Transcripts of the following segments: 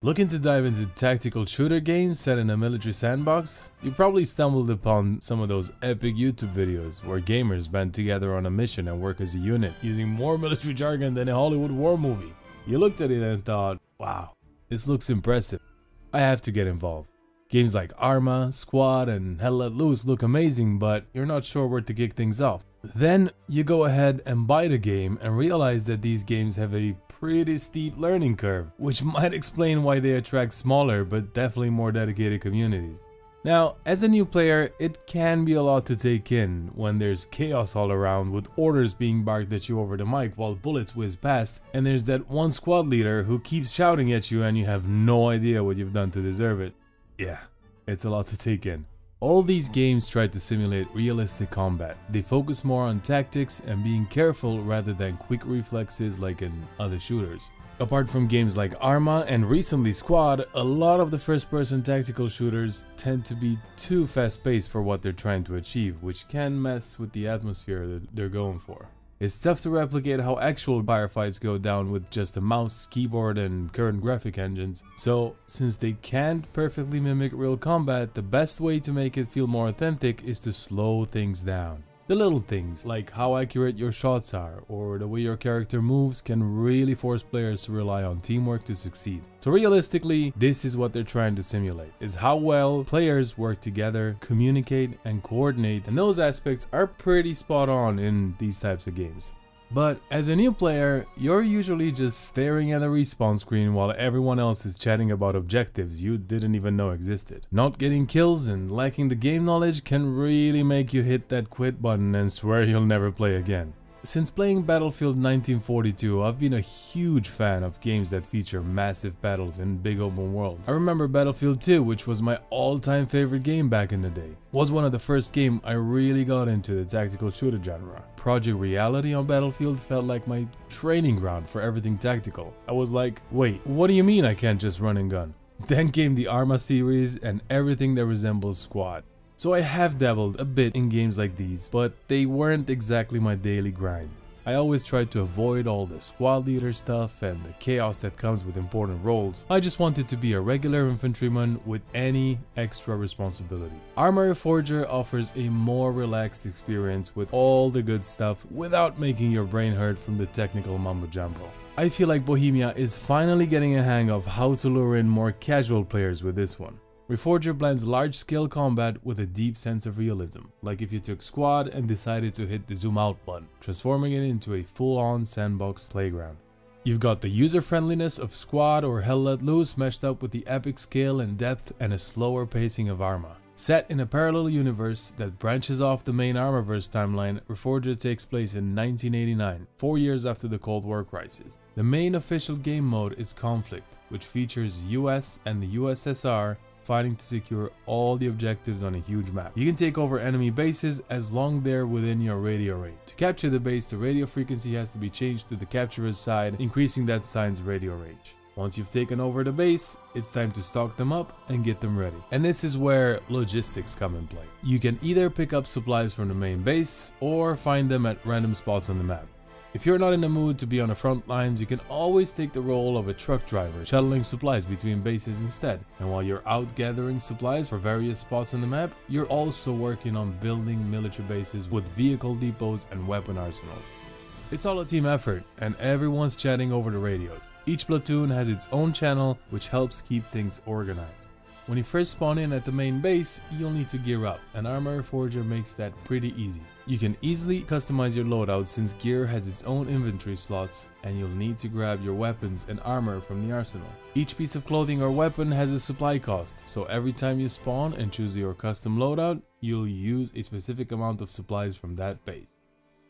Looking to dive into tactical shooter games set in a military sandbox? You probably stumbled upon some of those epic YouTube videos where gamers band together on a mission and work as a unit, using more military jargon than a Hollywood war movie. You looked at it and thought, wow, this looks impressive. I have to get involved. Games like Arma, Squad, and Hell Let Loose look amazing, but you're not sure where to kick things off. Then you go ahead and buy the game and realize that these games have a pretty steep learning curve, which might explain why they attract smaller but definitely more dedicated communities. Now, as a new player, it can be a lot to take in when there's chaos all around with orders being barked at you over the mic while bullets whiz past, and there's that one squad leader who keeps shouting at you and you have no idea what you've done to deserve it. Yeah, it's a lot to take in. All these games try to simulate realistic combat. They focus more on tactics and being careful rather than quick reflexes like in other shooters. Apart from games like Arma and recently Squad, a lot of the first-person tactical shooters tend to be too fast-paced for what they're trying to achieve, which can mess with the atmosphere that they're going for. It's tough to replicate how actual firefights go down with just a mouse, keyboard, and current graphic engines, so since they can't perfectly mimic real combat, the best way to make it feel more authentic is to slow things down. The little things, like how accurate your shots are, or the way your character moves, can really force players to rely on teamwork to succeed. So realistically, this is what they're trying to simulate, is how well players work together, communicate, and coordinate, and those aspects are pretty spot on in these types of games. But as a new player, you're usually just staring at a respawn screen while everyone else is chatting about objectives you didn't even know existed. Not getting kills and lacking the game knowledge can really make you hit that quit button and swear you'll never play again. Since playing Battlefield 1942, I've been a huge fan of games that feature massive battles in big open worlds. I remember Battlefield 2, which was my all-time favorite game back in the day. Was one of the first games I really got into the tactical shooter genre. Project Reality on Battlefield felt like my training ground for everything tactical. I was like, wait, what do you mean I can't just run and gun? Then came the Arma series and everything that resembles Squad. So I have dabbled a bit in games like these, but they weren't exactly my daily grind. I always tried to avoid all the squad leader stuff and the chaos that comes with important roles. I just wanted to be a regular infantryman with any extra responsibility. Arma Reforger offers a more relaxed experience with all the good stuff without making your brain hurt from the technical mumbo jumbo. I feel like Bohemia is finally getting a hang of how to lure in more casual players with this one. Reforger blends large-scale combat with a deep sense of realism, like if you took Squad and decided to hit the zoom out button, transforming it into a full-on sandbox playground. You've got the user-friendliness of Squad or Hell Let Loose meshed up with the epic scale and depth and a slower pacing of Arma. Set in a parallel universe that branches off the main Armaverse timeline, Reforger takes place in 1989, 4 years after the Cold War crisis. The main official game mode is Conflict, which features US and the USSR fighting to secure all the objectives on a huge map. You can take over enemy bases as long they're within your radio range. To capture the base, the radio frequency has to be changed to the capturer's side, increasing that side's radio range. Once you've taken over the base, it's time to stock them up and get them ready. And this is where logistics come in play. You can either pick up supplies from the main base or find them at random spots on the map. If you're not in the mood to be on the front lines, you can always take the role of a truck driver, shuttling supplies between bases instead. And while you're out gathering supplies for various spots on the map, you're also working on building military bases with vehicle depots and weapon arsenals. It's all a team effort, and everyone's chatting over the radios. Each platoon has its own channel, which helps keep things organized. When you first spawn in at the main base, you'll need to gear up, and Arma Reforger makes that pretty easy. You can easily customize your loadout since gear has its own inventory slots, and you'll need to grab your weapons and armor from the arsenal. Each piece of clothing or weapon has a supply cost, so every time you spawn and choose your custom loadout, you'll use a specific amount of supplies from that base.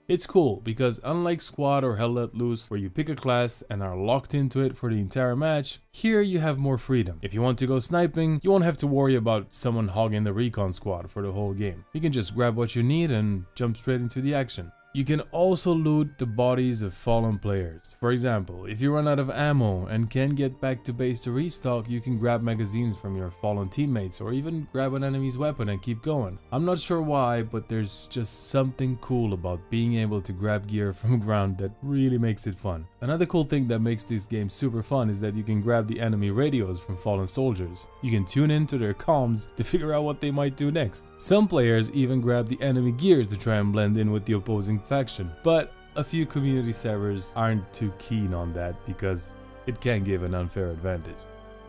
It's cool because unlike Squad or Hell Let Loose, where you pick a class and are locked into it for the entire match, here you have more freedom. If you want to go sniping, you won't have to worry about someone hogging the recon squad for the whole game. You can just grab what you need and jump straight into the action. You can also loot the bodies of fallen players. For example, if you run out of ammo and can't get back to base to restock, you can grab magazines from your fallen teammates or even grab an enemy's weapon and keep going. I'm not sure why, but there's just something cool about being able to grab gear from ground that really makes it fun. Another cool thing that makes this game super fun is that you can grab the enemy radios from fallen soldiers. You can tune into their comms to figure out what they might do next. Some players even grab the enemy gears to try and blend in with the opposing faction, but a few community servers aren't too keen on that because it can give an unfair advantage.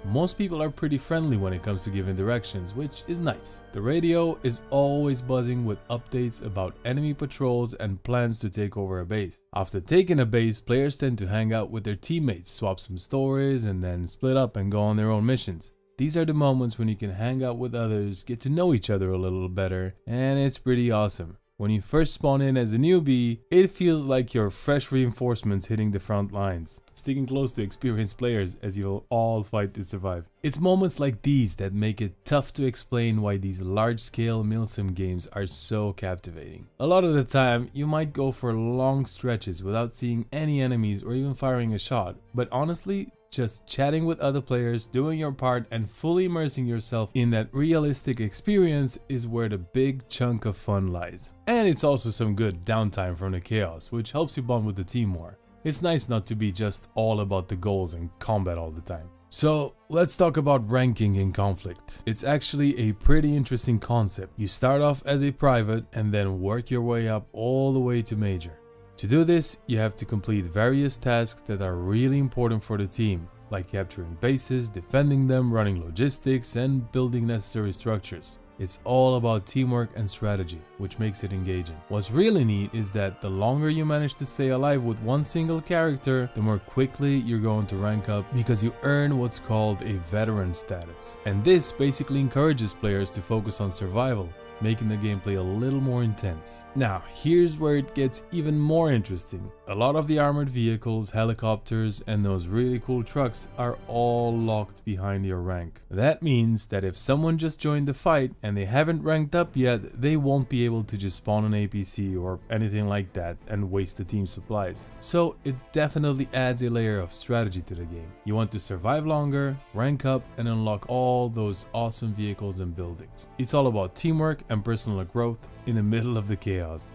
Most people are pretty friendly when it comes to giving directions, which is nice. The radio is always buzzing with updates about enemy patrols and plans to take over a base. After taking a base, players tend to hang out with their teammates, swap some stories, and then split up and go on their own missions. These are the moments when you can hang out with others, get to know each other a little better, and it's pretty awesome. When you first spawn in as a newbie, it feels like you're fresh reinforcements hitting the front lines, sticking close to experienced players as you'll all fight to survive. It's moments like these that make it tough to explain why these large-scale MILSIM games are so captivating. A lot of the time, you might go for long stretches without seeing any enemies or even firing a shot, but honestly, just chatting with other players, doing your part, and fully immersing yourself in that realistic experience is where the big chunk of fun lies. And it's also some good downtime from the chaos, which helps you bond with the team more. It's nice not to be just all about the goals and combat all the time. So let's talk about ranking in conflict. It's actually a pretty interesting concept. You start off as a private and then work your way up all the way to major. To do this, you have to complete various tasks that are really important for the team, like capturing bases, defending them, running logistics, and building necessary structures. It's all about teamwork and strategy, which makes it engaging. What's really neat is that the longer you manage to stay alive with one single character, the more quickly you're going to rank up because you earn what's called a veteran status. And this basically encourages players to focus on survival, making the gameplay a little more intense. Now, here's where it gets even more interesting. A lot of the armored vehicles, helicopters, and those really cool trucks are all locked behind your rank. That means that if someone just joined the fight and they haven't ranked up yet, they won't be able to just spawn an APC or anything like that and waste the team's supplies. So it definitely adds a layer of strategy to the game. You want to survive longer, rank up, and unlock all those awesome vehicles and buildings. It's all about teamwork and personal growth in the middle of the chaos.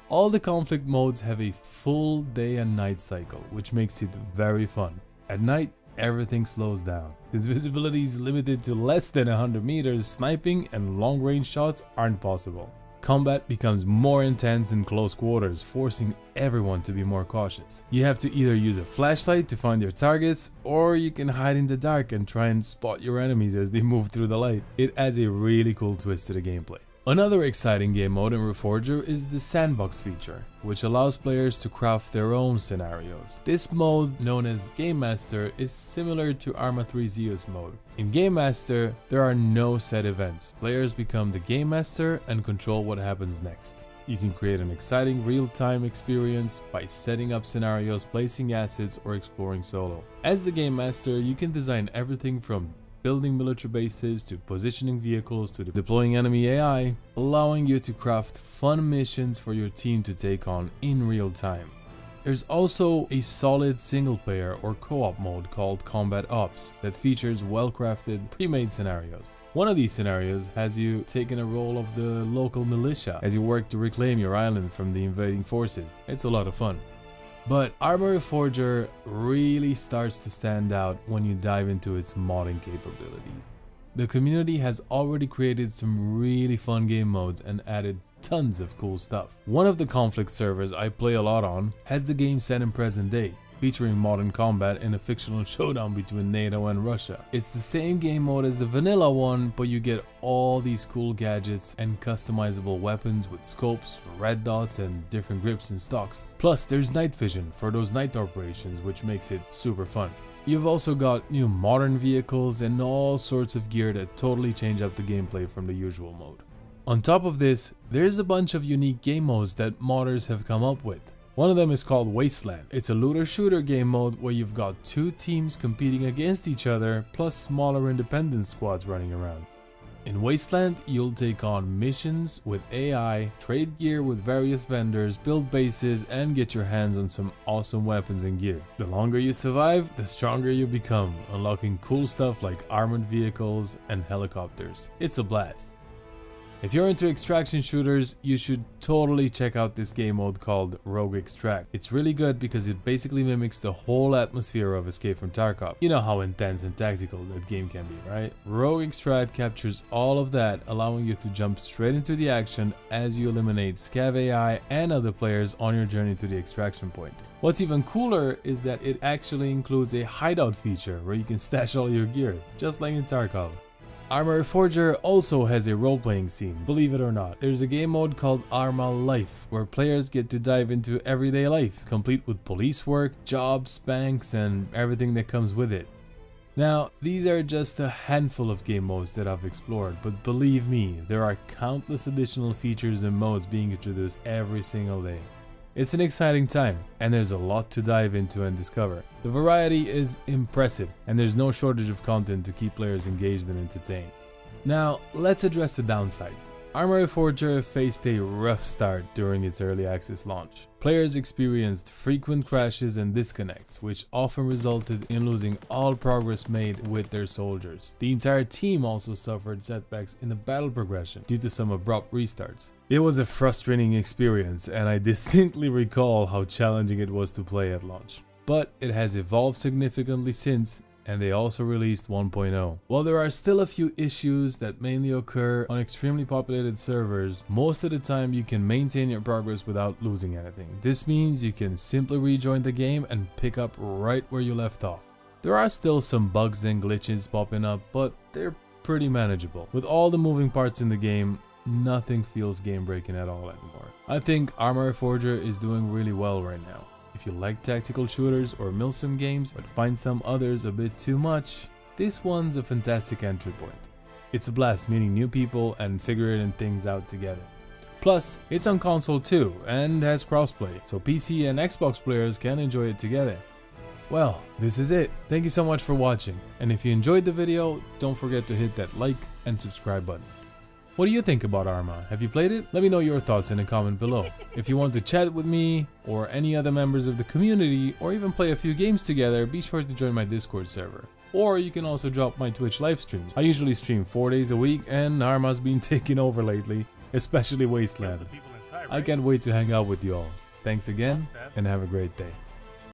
All the conflict modes have a full day and night cycle, which makes it very fun. At night, everything slows down. Since visibility is limited to less than 100 meters, sniping and long-range shots aren't possible. Combat becomes more intense in close quarters, forcing everyone to be more cautious. You have to either use a flashlight to find your targets, or you can hide in the dark and try and spot your enemies as they move through the light. It adds a really cool twist to the gameplay. Another exciting game mode in Reforger is the sandbox feature, which allows players to craft their own scenarios. This mode, known as Game Master, is similar to Arma 3's mode. In Game Master, there are no set events. Players become the Game Master and control what happens next. You can create an exciting real-time experience by setting up scenarios, placing assets, or exploring solo. As the Game Master, you can design everything from building military bases to positioning vehicles to deploying enemy AI, allowing you to craft fun missions for your team to take on in real time. There's also a solid single player or co-op mode called Combat Ops that features well-crafted pre-made scenarios. One of these scenarios has you taking a role of the local militia as you work to reclaim your island from the invading forces. It's a lot of fun. But Arma Reforger really starts to stand out when you dive into its modding capabilities. The community has already created some really fun game modes and added tons of cool stuff. One of the conflict servers I play a lot on has the game set in present day, featuring modern combat in a fictional showdown between NATO and Russia. It's the same game mode as the vanilla one, but you get all these cool gadgets and customizable weapons with scopes, red dots, and different grips and stocks. Plus, there's night vision for those night operations, which makes it super fun. You've also got new modern vehicles and all sorts of gear that totally change up the gameplay from the usual mode. On top of this, there's a bunch of unique game modes that modders have come up with. One of them is called Wasteland. It's a looter-shooter game mode where you've got two teams competing against each other, plus smaller independent squads running around. In Wasteland, you'll take on missions with AI, trade gear with various vendors, build bases, and get your hands on some awesome weapons and gear. The longer you survive, the stronger you become, unlocking cool stuff like armored vehicles and helicopters. It's a blast. If you're into extraction shooters, you should totally check out this game mode called Rogue Extract. It's really good because it basically mimics the whole atmosphere of Escape from Tarkov. You know how intense and tactical that game can be, right? Rogue Extract captures all of that, allowing you to jump straight into the action as you eliminate Scav AI and other players on your journey to the extraction point. What's even cooler is that it actually includes a hideout feature where you can stash all your gear, just like in Tarkov. Arma Reforger also has a role-playing scene, believe it or not. There's a game mode called Arma Life, where players get to dive into everyday life, complete with police work, jobs, banks, and everything that comes with it. Now, these are just a handful of game modes that I've explored, but believe me, there are countless additional features and modes being introduced every single day. It's an exciting time, and there's a lot to dive into and discover. The variety is impressive, and there's no shortage of content to keep players engaged and entertained. Now, let's address the downsides. Arma Reforger faced a rough start during its early access launch. Players experienced frequent crashes and disconnects, which often resulted in losing all progress made with their soldiers. The entire team also suffered setbacks in the battle progression due to some abrupt restarts. It was a frustrating experience, and I distinctly recall how challenging it was to play at launch. But it has evolved significantly since, and they also released 1.0. While there are still a few issues that mainly occur on extremely populated servers, most of the time you can maintain your progress without losing anything. This means you can simply rejoin the game and pick up right where you left off. There are still some bugs and glitches popping up, but they're pretty manageable. With all the moving parts in the game, nothing feels game breaking at all anymore. I think Arma Reforger is doing really well right now. If you like tactical shooters or MILSIM games but find some others a bit too much, this one's a fantastic entry point. It's a blast meeting new people and figuring things out together. Plus, it's on console too and has crossplay, so PC and Xbox players can enjoy it together. Well, this is it. Thank you so much for watching, and if you enjoyed the video, don't forget to hit that like and subscribe button. What do you think about Arma? Have you played it? Let me know your thoughts in a comment below. If you want to chat with me or any other members of the community, or even play a few games together, be sure to join my Discord server. Or you can also drop my Twitch live streams. I usually stream 4 days a week, and Arma's been taking over lately, especially Wasteland. I can't wait to hang out with you all. Thanks again, and have a great day.